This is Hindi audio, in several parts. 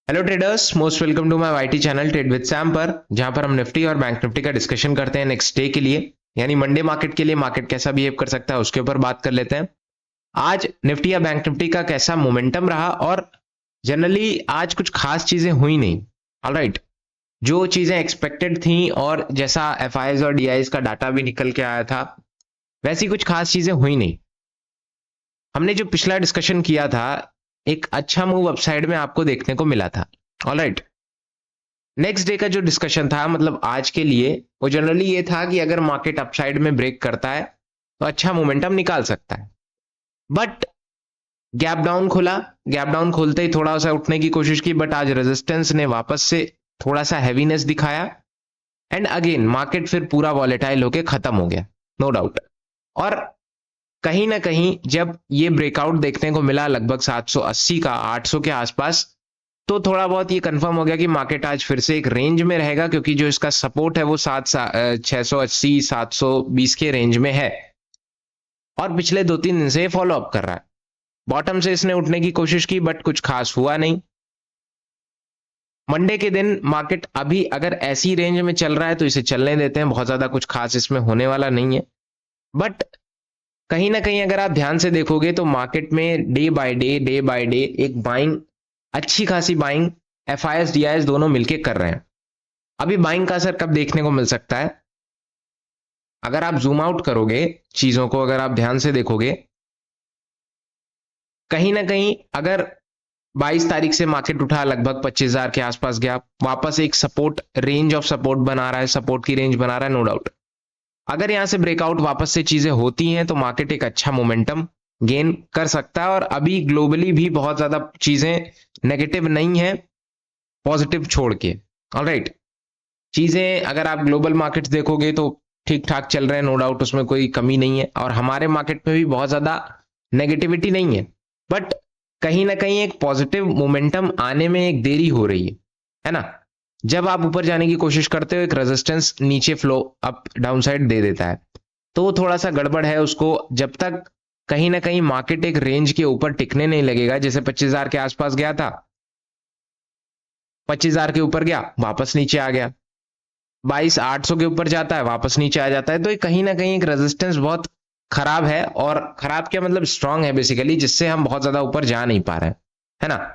Hello traders, most welcome to my YT channel trade with Sam पर, जहां पर हम निफ्टी और बैंक निफ्टी का डिस्कशन करते हैं नेक्स्ट डे के लिए, यानी मंडे मार्केट के लिए मार्केट कैसा बिहेव कर सकता है उसके ऊपर बात कर लेते हैं। आज निफ्टी या बैंक निफ्टी का कैसा मोमेंटम रहा और जनरली आज कुछ खास चीजें हुई नहीं। ऑलराइट, जो चीजें एक्सपेक्टेड थी और जैसा एफआईएस और डीआईएस का डाटा भी निकल के आया था वैसी कुछ खास चीजें हुई नहीं। हमने जो पिछला डिस्कशन किया था एक अच्छा मूव अपसाइड में आपको देखने को मिला था। ऑलराइट, नेक्स्ट डे का जो डिस्कशन था मतलब आज के लिए वो जनरली ये था कि अगर मार्केट अपसाइड में ब्रेक करता है तो अच्छा मोमेंटम निकाल सकता है, बट गैप डाउन खुला। गैप डाउन खोलते ही थोड़ा सा उठने की कोशिश की, बट आज रेजिस्टेंस ने वापस से थोड़ा सा हैवीनेस दिखाया एंड अगेन मार्केट फिर पूरा वॉलेटाइल होके खत्म हो गया, नो डाउट। और कहीं ना कहीं जब ये ब्रेकआउट देखने को मिला लगभग 780 का 800 के आसपास, तो थोड़ा बहुत ये कंफर्म हो गया कि मार्केट आज फिर से एक रेंज में रहेगा, क्योंकि जो इसका सपोर्ट है वो 680 720 के रेंज में है और पिछले 2-3 दिन से फॉलो अप कर रहा है। बॉटम से इसने उठने की कोशिश की बट कुछ खास हुआ नहीं। मंडे के दिन मार्केट अभी अगर ऐसी रेंज में चल रहा है तो इसे चलने देते हैं, बहुत ज्यादा कुछ खास इसमें होने वाला नहीं है। बट कहीं ना कहीं अगर आप ध्यान से देखोगे तो मार्केट में डे बाय डे एक बाइंग, अच्छी खासी बाइंग एफआईएस डीआईएस दोनों मिलके कर रहे हैं। अभी बाइंग का असर कब देखने को मिल सकता है? अगर आप जूम आउट करोगे चीजों को, अगर आप ध्यान से देखोगे, कहीं ना कहीं अगर 22 तारीख से मार्केट उठा लगभग 25,000 के आसपास गया, वापस एक सपोर्ट रेंज ऑफ सपोर्ट बना रहा है, सपोर्ट की रेंज बना रहा है, नो डाउट। अगर यहां से ब्रेकआउट वापस से चीजें होती हैं तो मार्केट एक अच्छा मोमेंटम गेन कर सकता है। और अभी ग्लोबली भी बहुत ज्यादा चीजें नेगेटिव नहीं है, पॉजिटिव छोड़ के। ऑलराइट, चीजें अगर आप ग्लोबल मार्केट्स देखोगे तो ठीक ठाक चल रहे हैं, नो डाउट, उसमें कोई कमी नहीं है। और हमारे मार्केट में भी बहुत ज्यादा नेगेटिविटी नहीं है, बट कहीं ना कहीं एक पॉजिटिव मोमेंटम आने में एक देरी हो रही है ना। जब आप ऊपर जाने की कोशिश करते हो एक रेजिस्टेंस नीचे फ्लो अप डाउन साइड दे देता है, तो वो थोड़ा सा गड़बड़ है। उसको जब तक कहीं ना कहीं मार्केट एक रेंज के ऊपर टिकने नहीं लगेगा, जैसे 25,000 के आसपास गया था, 25,000 के ऊपर गया वापस नीचे आ गया, 22,800 के ऊपर जाता है वापस नीचे आ जाता है, तो ये कहीं ना कहीं एक रेजिस्टेंस बहुत खराब है। और खराब क्या मतलब स्ट्रांग है बेसिकली, जिससे हम बहुत ज्यादा ऊपर जा नहीं पा रहे हैं, है ना।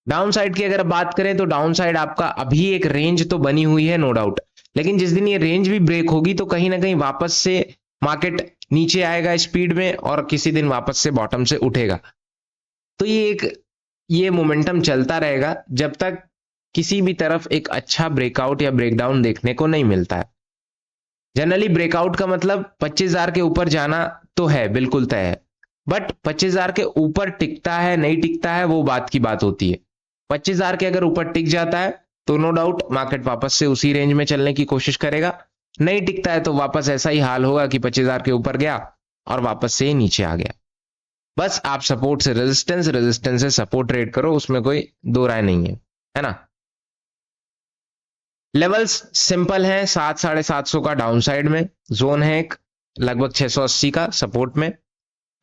डाउन साइड की अगर बात करें तो डाउन साइड आपका अभी एक रेंज तो बनी हुई है, नो डाउट, लेकिन जिस दिन ये रेंज भी ब्रेक होगी तो कहीं ना कहीं वापस से मार्केट नीचे आएगा स्पीड में और किसी दिन वापस से बॉटम से उठेगा। तो ये मोमेंटम चलता रहेगा जब तक किसी भी तरफ एक अच्छा ब्रेकआउट या ब्रेकडाउन देखने को नहीं मिलता है। जनरली ब्रेकआउट का मतलब 25,000 के ऊपर जाना तो है, बिल्कुल तय है, बट 25,000 के ऊपर टिकता है नहीं टिकता है वो बात की बात होती है। 25,000 के अगर ऊपर टिक जाता है तो नो डाउट मार्केट वापस से उसी रेंज में चलने की कोशिश करेगा, नहीं टिकता है तो वापस ऐसा ही हाल होगा कि 25,000 के ऊपर गया और वापस से नीचे आ गया। बस आप सपोर्ट से रेजिस्टेंस, रेजिस्टेंस से सपोर्ट ट्रेड करो, उसमें कोई दो राय नहीं है ना। लेवल्स सिंपल हैं, 700-750 का डाउन साइड में जोन है, एक लगभग 680 का सपोर्ट में,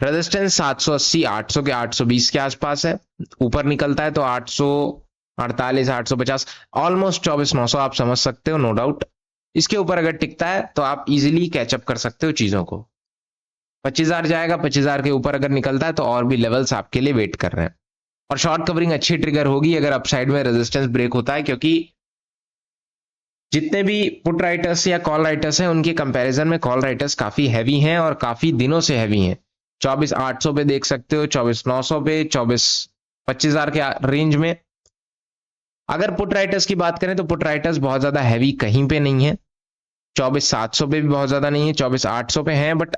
रेजिस्टेंस 780 800 के 820 के आसपास है, ऊपर निकलता है तो 848 850, ऑलमोस्ट 24,900 आप समझ सकते हो, नो डाउट। इसके ऊपर अगर टिकता है तो आप इजीली कैचअप कर सकते हो चीजों को। 25,000 जाएगा, 25,000 के ऊपर अगर निकलता है तो और भी लेवल्स आपके लिए वेट कर रहे हैं। और शॉर्ट कवरिंग अच्छी ट्रिगर होगी अगर अपसाइड में रेजिस्टेंस ब्रेक होता है, क्योंकि जितने भी पुट राइटर्स या कॉल राइटर्स हैं उनके कंपैरिजन में कॉल राइटर्स काफी हैवी हैं और काफी दिनों से हैवी हैं। 24,800 पे देख सकते हो, 24,900 पे, 25,000 के रेंज में। अगर पुट राइटर्स की बात करें तो पुट राइटर्स बहुत ज्यादा हैवी कहीं पे नहीं है, 24,700 पे भी बहुत ज्यादा नहीं है, 24,800 पे हैं, बट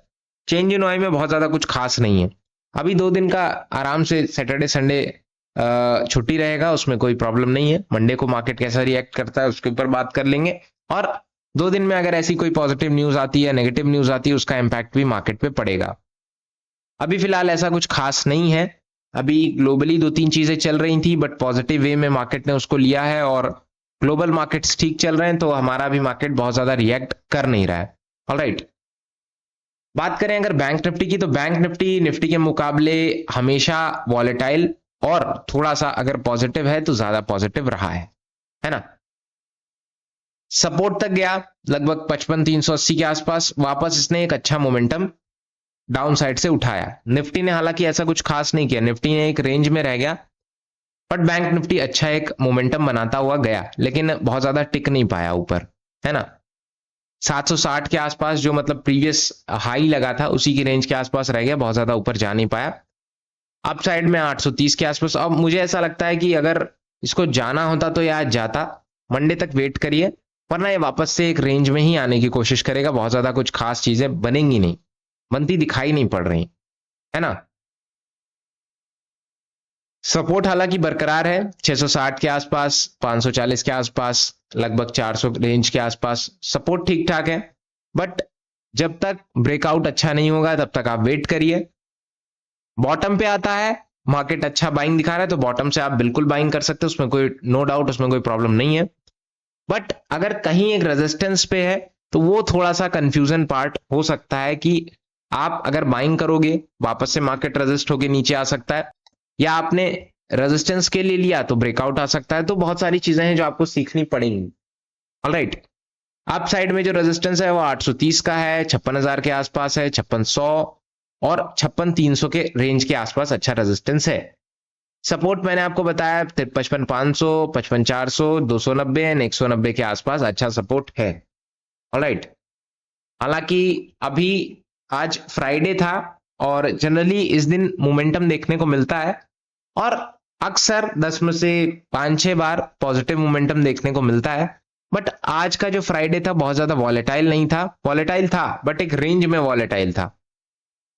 चेंज इन वाई में बहुत ज्यादा कुछ खास नहीं है। अभी 2 दिन का आराम से सैटरडे संडे छुट्टी रहेगा, उसमें कोई प्रॉब्लम नहीं है। मंडे को मार्केट कैसा रिएक्ट करता है उसके ऊपर बात कर लेंगे, और 2 दिन में अगर ऐसी कोई पॉजिटिव न्यूज आती है, नेगेटिव न्यूज आती है, उसका इंपैक्ट भी मार्केट पे पड़ेगा। अभी फिलहाल ऐसा कुछ खास नहीं है। अभी ग्लोबली 2-3 चीजें चल रही थी बट पॉजिटिव वे में मार्केट ने उसको लिया है, और ग्लोबल मार्केट्स ठीक चल रहे हैं तो हमारा भी मार्केट बहुत ज्यादा रिएक्ट कर नहीं रहा है। ऑलराइट, बात करें अगर बैंक निफ्टी की, तो बैंक निफ्टी निफ्टी के मुकाबले हमेशा वॉलेटाइल और थोड़ा सा अगर पॉजिटिव है तो ज्यादा पॉजिटिव रहा है ना। सपोर्ट तक गया लगभग 55,380 के आसपास, वापस इसने एक अच्छा मोमेंटम डाउन साइड से उठाया। निफ्टी ने हालांकि ऐसा कुछ खास नहीं किया, निफ्टी ने एक रेंज में रह गया, बट बैंक निफ्टी अच्छा एक मोमेंटम बनाता हुआ गया, लेकिन बहुत ज्यादा टिक नहीं पाया ऊपर, है ना। 760 के आसपास जो मतलब प्रीवियस हाई लगा था उसी की रेंज के आसपास रह गया, बहुत ज्यादा ऊपर जा नहीं पाया। अप साइड में 830 के आसपास। अब मुझे ऐसा लगता है कि अगर इसको जाना होता तो ये आज जाता, मंडे तक वेट करिए, वरना ये वापस से एक रेंज में ही आने की कोशिश करेगा। बहुत ज्यादा कुछ खास चीजें बनेंगी नहीं, बनती दिखाई नहीं पड़ रही, है ना। सपोर्ट हालांकि बरकरार है 660 के आसपास, 540 के आसपास, लगभग 400 रेंज के आसपास सपोर्ट ठीक ठाक है, बट जब तक ब्रेकआउट अच्छा नहीं होगा तब तक आप वेट करिए। बॉटम पे आता है, मार्केट अच्छा बाइंग दिखा रहा है तो बॉटम से आप बिल्कुल बाइंग कर सकते हो, उसमें कोई नो डाउट, उसमें कोई प्रॉब्लम नहीं है। बट अगर कहीं एक रेजिस्टेंस पे है तो वो थोड़ा सा कंफ्यूजन पार्ट हो सकता है कि आप अगर बाइंग करोगे वापस से मार्केट रेजिस्ट होके नीचे आ सकता है, या आपने रेजिस्टेंस के लिए लिया तो ब्रेकआउट आ सकता है। तो बहुत सारी चीजें हैं जो आपको सीखनी पड़ेंगी। ऑलराइट, अप साइड में जो रेजिस्टेंस है वो 830 का है, 56,000 के आसपास है, 5600 और 56,300 के रेंज के आसपास अच्छा रेजिस्टेंस है। सपोर्ट मैंने आपको बताया 55,500, 55,400, 290 एंड 190 के आसपास अच्छा सपोर्ट है। ऑलराइट, हालांकि अभी आज फ्राइडे था और जनरली इस दिन मोमेंटम देखने को मिलता है और अक्सर 10 में से 5-6 बार पॉजिटिव मोमेंटम देखने को मिलता है। बट आज का जो फ्राइडे था बहुत ज्यादा वॉलेटाइल नहीं था, वॉलेटाइल था बट एक रेंज में वॉलेटाइल था,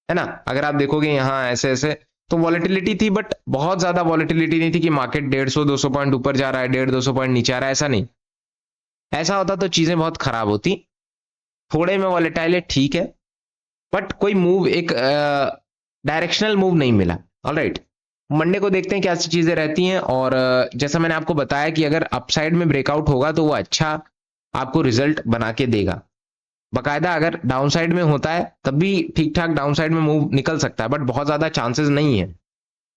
है ना। अगर आप देखोगे यहाँ ऐसे ऐसे तो वॉलेटिलिटी थी, बट बहुत ज्यादा वॉलेटिलिटी नहीं थी कि मार्केट 150-200 पॉइंट ऊपर जा रहा है, 150-200 पॉइंट नीचे आ रहा है, ऐसा नहीं। ऐसा होता तो चीजें बहुत खराब होती। थोड़े में वॉलेटाइल है, ठीक है, बट कोई मूव, एक डायरेक्शनल मूव नहीं मिला। ऑलराइट, मंडे को देखते हैं क्या सी चीजें रहती हैं। और जैसा मैंने आपको बताया कि अगर अपसाइड में ब्रेकआउट होगा तो वो अच्छा आपको रिजल्ट बना के देगा। बकायदा अगर डाउन साइड में होता है तब भी ठीक ठाक डाउन साइड में मूव निकल सकता है, बट बहुत ज्यादा चांसेस नहीं है।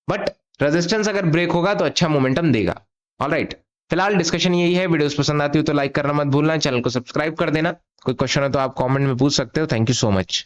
बट रेजिस्टेंस अगर ब्रेक होगा तो अच्छा मोमेंटम देगा। ऑलराइट, फिलहाल डिस्कशन यही है। वीडियोस पसंद आती हो तो लाइक करना मत भूलना, चैनल को सब्सक्राइब कर देना। कोई क्वेश्चन है तो आप कमेंट में पूछ सकते हो। Thank you so much.